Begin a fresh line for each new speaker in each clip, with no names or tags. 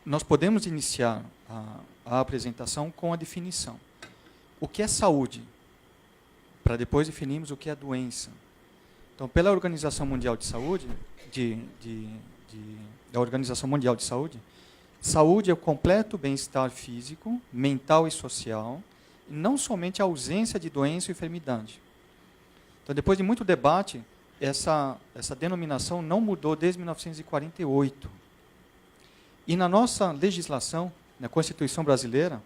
nós podemos iniciar a apresentação com a definição. O que é saúde? Para depois definirmos o que é doença. Então, pela Organização Mundial de Saúde, da Organização Mundial de Saúde, saúde é o completo bem-estar físico, mental e social, e não somente a ausência de doença ou enfermidade. Então, depois de muito debate, essa denominação não mudou desde 1948. E na nossa legislação, na Constituição brasileira,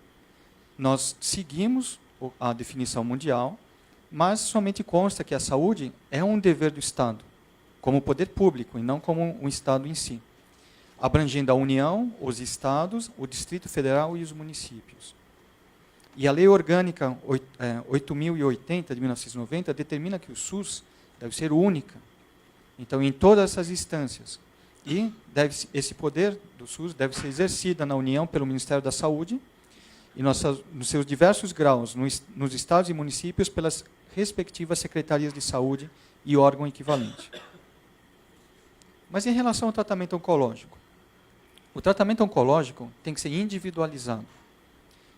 nós seguimos a definição mundial, mas somente consta que a saúde é um dever do Estado, como poder público, e não como um Estado em si, abrangendo a União, os Estados, o Distrito Federal e os municípios. E a Lei Orgânica 8.080, de 1990, determina que o SUS deve ser única. Então, em todas essas instâncias. E esse poder do SUS deve ser exercido na União pelo Ministério da Saúde e nos seus diversos graus, nos estados e municípios, pelas respectivas secretarias de saúde e órgão equivalente. Mas em relação ao tratamento oncológico, o tratamento oncológico tem que ser individualizado.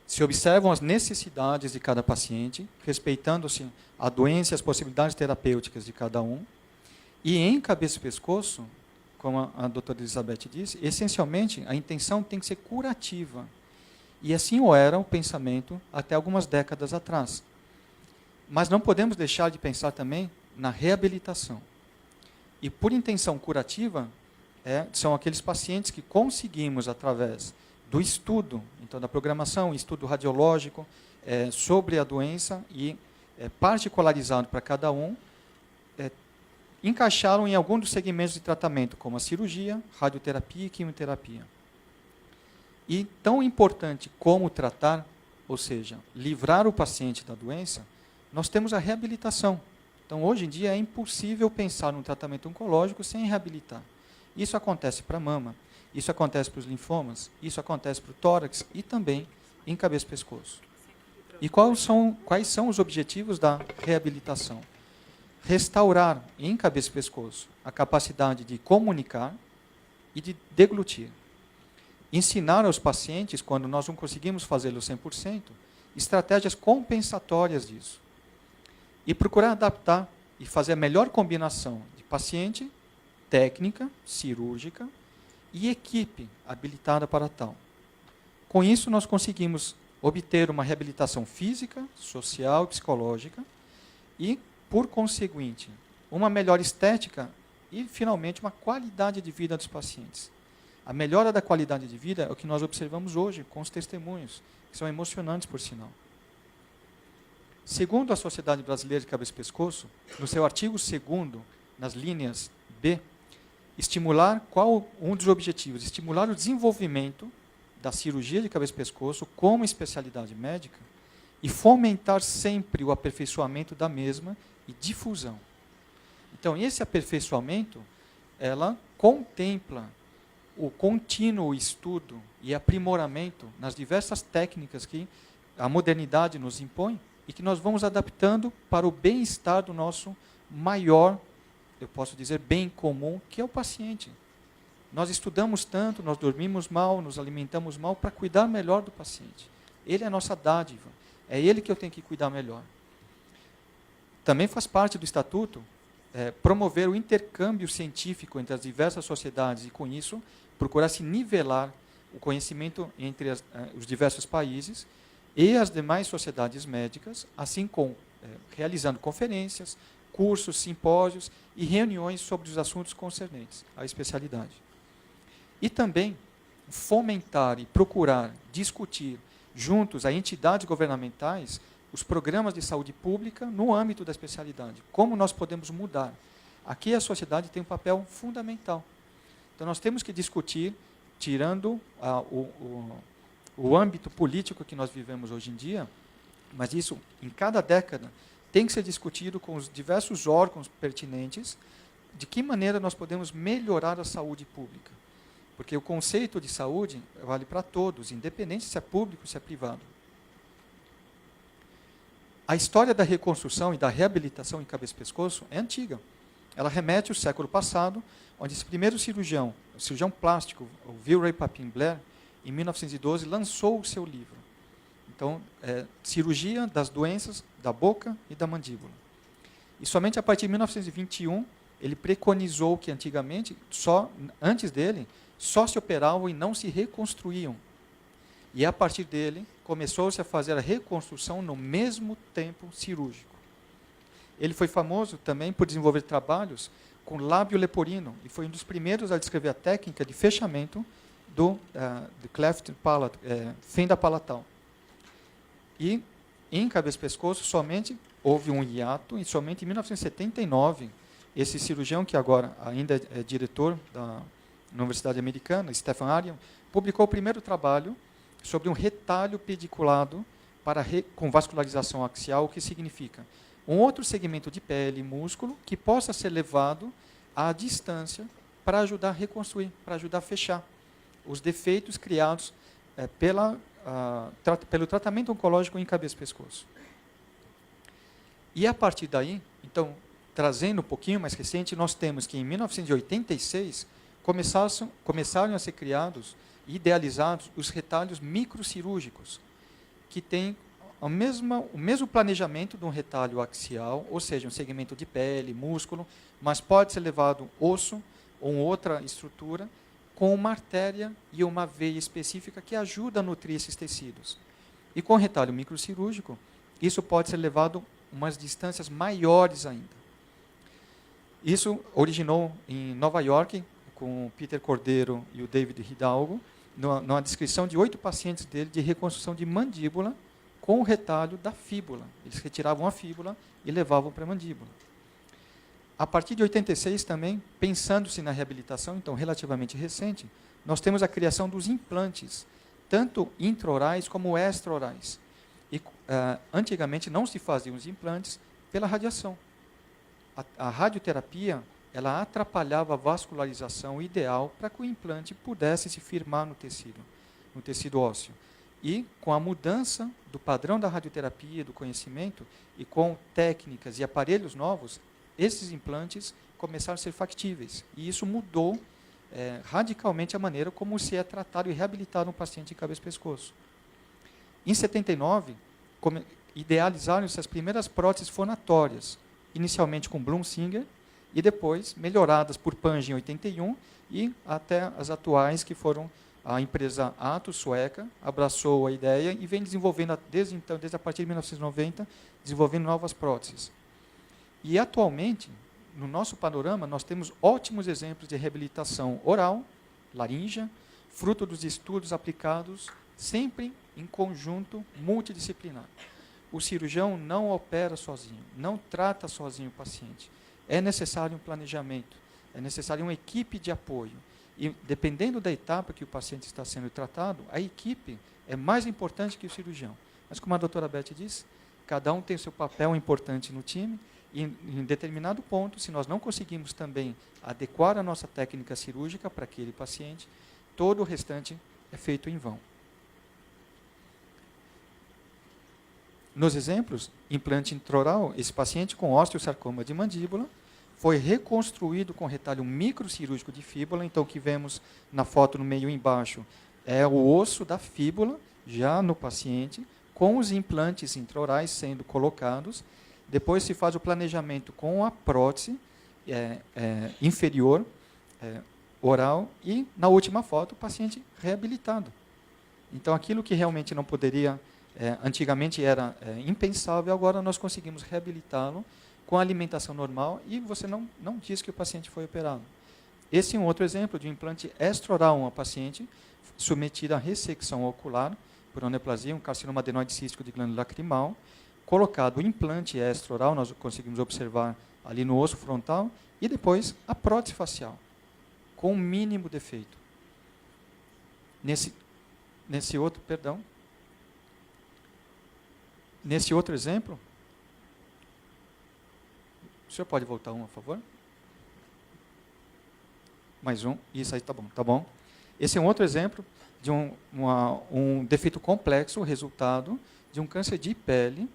Se observam as necessidades de cada paciente, respeitando-se a doença e as possibilidades terapêuticas de cada um, e em cabeça e pescoço, como a doutora Elizabeth disse, essencialmente a intenção tem que ser curativa. E assim o era o pensamento até algumas décadas atrás. Mas não podemos deixar de pensar também na reabilitação. E por intenção curativa, são aqueles pacientes que conseguimos, através do estudo, então da programação, estudo radiológico, sobre a doença e particularizado para cada um, encaixaram em algum dos segmentos de tratamento, como a cirurgia, radioterapia e quimioterapia. E tão importante como tratar, ou seja, livrar o paciente da doença, nós temos a reabilitação. Então, hoje em dia, é impossível pensar num tratamento oncológico sem reabilitar. Isso acontece para a mama, isso acontece para os linfomas, isso acontece para o tórax e também em cabeça e pescoço. E quais são os objetivos da reabilitação? Restaurar em cabeça e pescoço a capacidade de comunicar e de deglutir. Ensinar aos pacientes, quando nós não conseguimos fazê-lo 100%, estratégias compensatórias disso. E procurar adaptar e fazer a melhor combinação de paciente, técnica, cirúrgica e equipe habilitada para tal. Com isso, nós conseguimos obter uma reabilitação física, social e psicológica e, por conseguinte, uma melhor estética e, finalmente, uma qualidade de vida dos pacientes. A melhora da qualidade de vida é o que nós observamos hoje com os testemunhos, que são emocionantes, por sinal. Segundo a Sociedade Brasileira de Cabeça e Pescoço, no seu artigo 2º, nas linhas B, um dos objetivos, estimular o desenvolvimento da cirurgia de cabeça e pescoço como especialidade médica e fomentar sempre o aperfeiçoamento da mesma e difusão. Então, esse aperfeiçoamento, ela contempla o contínuo estudo e aprimoramento nas diversas técnicas que a modernidade nos impõe e que nós vamos adaptando para o bem-estar do nosso maior, eu posso dizer, bem comum, que é o paciente. Nós estudamos tanto, nós dormimos mal, nos alimentamos mal para cuidar melhor do paciente. Ele é a nossa dádiva, é ele que eu tenho que cuidar melhor. Também faz parte do Estatuto promover o intercâmbio científico entre as diversas sociedades e, com isso, procurar se nivelar o conhecimento entre os diversos países e as demais sociedades médicas, assim como realizando conferências, cursos, simpósios e reuniões sobre os assuntos concernentes à especialidade. E também fomentar e procurar discutir juntos a entidades governamentais os programas de saúde pública no âmbito da especialidade. Como nós podemos mudar? Aqui a sociedade tem um papel fundamental. Então nós temos que discutir, tirando o âmbito político que nós vivemos hoje em dia, mas isso, em cada década, tem que ser discutido com os diversos órgãos pertinentes, de que maneira nós podemos melhorar a saúde pública. Porque o conceito de saúde vale para todos, independente se é público ou se é privado. A história da reconstrução e da reabilitação em cabeça e pescoço é antiga. Ela remete ao século passado, onde esse primeiro cirurgião, o cirurgião plástico, o Vilray Papin Blair, em 1912, lançou o seu livro. Então, cirurgia das doenças da boca e da mandíbula. E somente a partir de 1921, ele preconizou que antigamente, antes dele, só se operavam e não se reconstruíam. E a partir dele, começou-se a fazer a reconstrução no mesmo tempo cirúrgico. Ele foi famoso também por desenvolver trabalhos com lábio leporino, e foi um dos primeiros a descrever a técnica de fechamento do cleft palate, fenda palatal. E em cabeça-pescoço somente houve um hiato, e somente em 1979, esse cirurgião, que agora ainda é diretor da Universidade Americana, Stephen Arion, publicou o primeiro trabalho sobre um retalho pediculado com vascularização axial, o que significa um outro segmento de pele e músculo que possa ser levado à distância para ajudar a reconstruir, para ajudar a fechar os defeitos criados pelo tratamento oncológico em cabeça e pescoço. E a partir daí, então, trazendo um pouquinho mais recente, nós temos que em 1986 começaram a ser criados e idealizados os retalhos microcirúrgicos, que têm o mesmo planejamento de um retalho axial, ou seja, um segmento de pele, músculo, mas pode ser levado osso ou outra estrutura, com uma artéria e uma veia específica que ajuda a nutrir esses tecidos. E com o retalho microcirúrgico, isso pode ser levado umas distâncias maiores ainda. Isso originou em Nova York, com o Peter Cordeiro e o David Hidalgo, numa descrição de 8 pacientes dele de reconstrução de mandíbula com o retalho da fíbula. Eles retiravam a fíbula e levavam para a mandíbula. A partir de 86 também, pensando-se na reabilitação, então relativamente recente, nós temos a criação dos implantes, tanto intraorais como extraorais. E antigamente não se faziam os implantes pela radiação. A radioterapia, ela atrapalhava a vascularização ideal para que o implante pudesse se firmar no tecido ósseo. E com a mudança do padrão da radioterapia, do conhecimento, e com técnicas e aparelhos novos, esses implantes começaram a ser factíveis. E isso mudou radicalmente a maneira como se é tratado e reabilitado um paciente de cabeça e pescoço. Em 79, idealizaram-se as primeiras próteses fonatórias, inicialmente com Blum-Singer, e depois melhoradas por Pange em 81, e até as atuais, que foram a empresa Atos, sueca, abraçou a ideia e vem desenvolvendo, desde a partir de 1990, desenvolvendo novas próteses. E atualmente, no nosso panorama, nós temos ótimos exemplos de reabilitação oral, laríngea, fruto dos estudos aplicados, sempre em conjunto multidisciplinar. O cirurgião não opera sozinho, não trata sozinho o paciente. É necessário um planejamento, é necessário uma equipe de apoio. E, dependendo da etapa que o paciente está sendo tratado, a equipe é mais importante que o cirurgião. Mas, como a doutora Beth disse, cada um tem o seu papel importante no time, e em determinado ponto, se nós não conseguimos também adequar a nossa técnica cirúrgica para aquele paciente, todo o restante é feito em vão. Nos exemplos, implante intraoral, esse paciente com osteosarcoma de mandíbula foi reconstruído com retalho microcirúrgico de fíbula. Então, o que vemos na foto no meio embaixo é o osso da fíbula, já no paciente, com os implantes intraorais sendo colocados. Depois se faz o planejamento com a prótese inferior, oral, e, na última foto, o paciente reabilitado. Então, aquilo que realmente não poderia... antigamente era impensável, agora nós conseguimos reabilitá-lo com a alimentação normal e você não diz que o paciente foi operado. Esse é um outro exemplo de um implante extraoral, uma paciente submetida à ressecção ocular por aneplasia, um carcinoma adenoide cístico de glândula lacrimal, colocado o implante extraoral, nós conseguimos observar ali no osso frontal, e depois a prótese facial, com o mínimo defeito. Nesse outro exemplo, o senhor pode voltar por favor? Mais um, isso aí tá bom. Esse é um outro exemplo de um defeito complexo, resultado de um câncer de pele,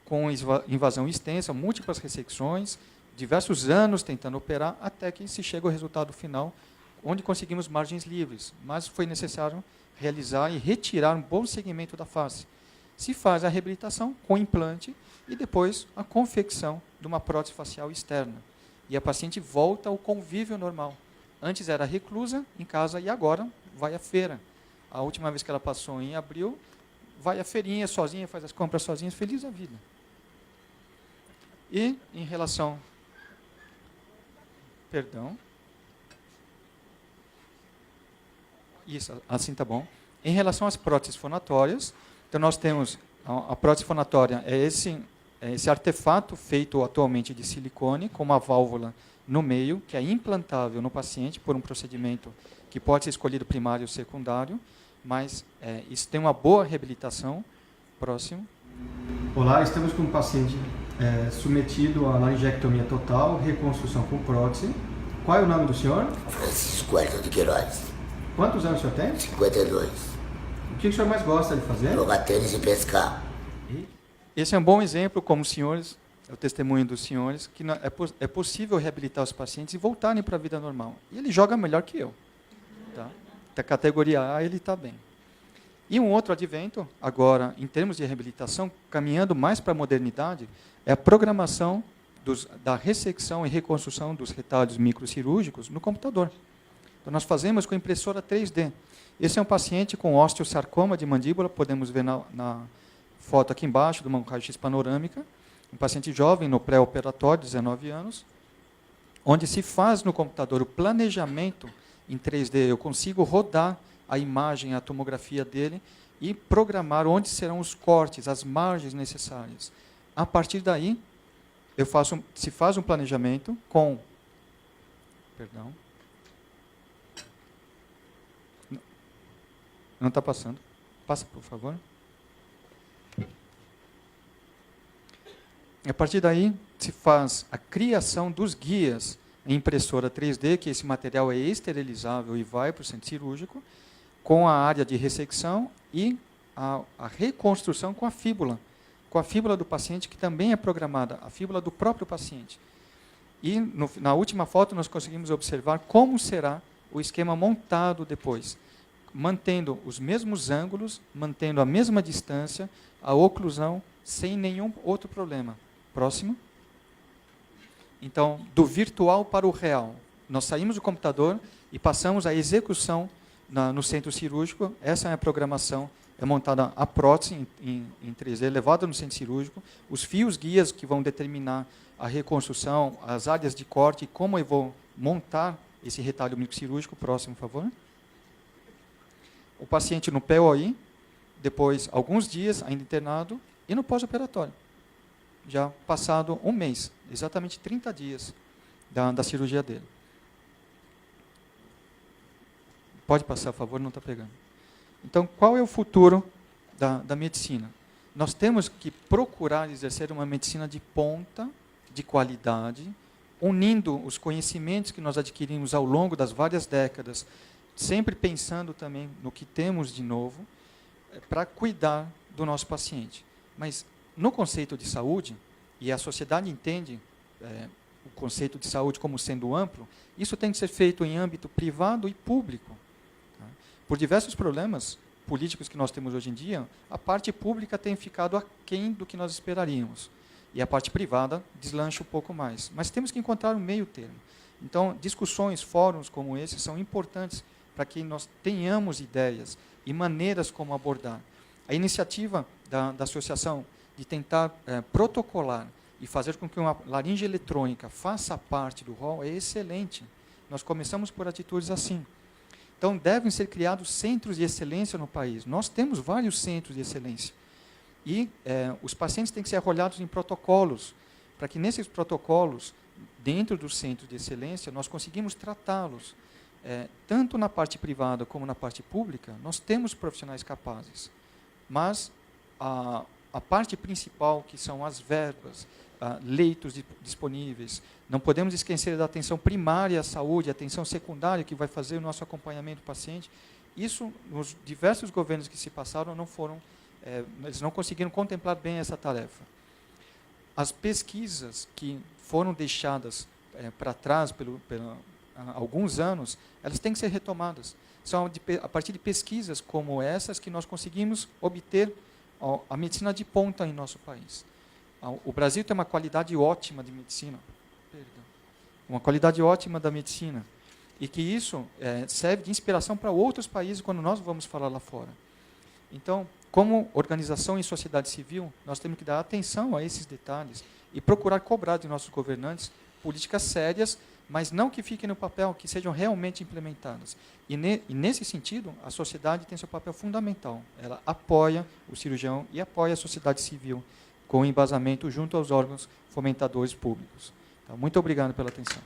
com invasão extensa, múltiplas ressecções, diversos anos tentando operar, até que se chega ao resultado final, onde conseguimos margens livres, mas foi necessário realizar e retirar um bom segmento da face. Se faz a reabilitação com implante e depois a confecção de uma prótese facial externa. E a paciente volta ao convívio normal. Antes era reclusa em casa e agora vai à feira. A última vez que ela passou em abril, vai à feirinha sozinha, faz as compras sozinha, feliz da vida. E em relação... Perdão. Isso, assim tá bom. Em relação às próteses fonatórias, então nós temos a prótese fonatória, é esse artefato feito atualmente de silicone, com uma válvula no meio, que é implantável no paciente por um procedimento que pode ser escolhido primário ou secundário, mas isso tem uma boa reabilitação. Próximo.
Olá, estamos com um paciente submetido a laringectomia total, reconstrução com prótese. Qual é o nome do senhor?
Francisco Wellington de Queiroz.
Quantos anos o senhor tem?
52.
O que o senhor mais gosta de fazer?
Jogar tênis e pescar.
Esse é um bom exemplo, como os senhores, é o testemunho dos senhores, que é possível reabilitar os pacientes e voltarem para a vida normal. E ele joga melhor que eu. Tá? Da categoria A, ele está bem. E um outro advento, agora, em termos de reabilitação, caminhando mais para a modernidade, é a programação da ressecção e reconstrução dos retalhos microcirúrgicos no computador. Então, nós fazemos com impressora 3D. Esse é um paciente com osteosarcoma de mandíbula, podemos ver na foto aqui embaixo, de uma raio-x panorâmica, um paciente jovem no pré-operatório, 19 anos, onde se faz no computador o planejamento em 3D. Eu consigo rodar a imagem, a tomografia dele e programar onde serão os cortes, as margens necessárias. A partir daí, se faz um planejamento com... Perdão. Não está passando. Passa, por favor. A partir daí, se faz a criação dos guias em impressora 3D, que esse material é esterilizável e vai para o centro cirúrgico, com a área de ressecção e a reconstrução com a fíbula do paciente, que também é programada, a fíbula do próprio paciente. E na última foto nós conseguimos observar como será o esquema montado depois, mantendo os mesmos ângulos, mantendo a mesma distância, a oclusão, sem nenhum outro problema. Próximo. Então, do virtual para o real. Nós saímos do computador e passamos a execução no centro cirúrgico. Essa é a programação. É montada a prótese em 3D, levada no centro cirúrgico. Os fios guias que vão determinar a reconstrução, as áreas de corte, como eu vou montar esse retalho microcirúrgico. Próximo, por favor. O paciente no POI, depois alguns dias ainda internado, e no pós-operatório. Já passado um mês, exatamente 30 dias da cirurgia dele. Pode passar, por favor, não está pegando. Então, qual é o futuro da medicina? Nós temos que procurar exercer uma medicina de ponta, de qualidade, unindo os conhecimentos que nós adquirimos ao longo das várias décadas, sempre pensando também no que temos de novo, para cuidar do nosso paciente. Mas, no conceito de saúde, e a sociedade entende o conceito de saúde como sendo amplo, isso tem que ser feito em âmbito privado e público. Tá? Por diversos problemas políticos que nós temos hoje em dia, a parte pública tem ficado aquém do que nós esperaríamos. E a parte privada deslancha um pouco mais. Mas temos que encontrar um meio termo. Então, discussões, fóruns como esse são importantes para que nós tenhamos ideias e maneiras como abordar. A iniciativa da associação de tentar protocolar e fazer com que uma laringe eletrônica faça parte do rol é excelente. Nós começamos por atitudes assim. Então, devem ser criados centros de excelência no país. Nós temos vários centros de excelência. E os pacientes têm que ser arrolhados em protocolos, para que nesses protocolos, dentro dos centros de excelência, nós conseguimos tratá-los. Tanto na parte privada como na parte pública, nós temos profissionais capazes. Mas a parte principal, que são as verbas, leitos disponíveis, não podemos esquecer da atenção primária à saúde, a atenção secundária, que vai fazer o nosso acompanhamento do paciente. Isso, nos diversos governos que se passaram, eles não conseguiram contemplar bem essa tarefa. As pesquisas que foram deixadas para trás há alguns anos, elas têm que ser retomadas. São a partir de pesquisas como essas que nós conseguimos obter a medicina de ponta em nosso país. O Brasil tem uma qualidade ótima de medicina. Uma qualidade ótima da medicina. E que isso serve de inspiração para outros países quando nós vamos falar lá fora. Então, como organização e sociedade civil, nós temos que dar atenção a esses detalhes e procurar cobrar de nossos governantes políticas sérias, mas não que fiquem no papel, que sejam realmente implementadas. E nesse sentido, a sociedade tem seu papel fundamental. Ela apoia o cirurgião e apoia a sociedade civil, com embasamento junto aos órgãos fomentadores públicos. Então, muito obrigado pela atenção.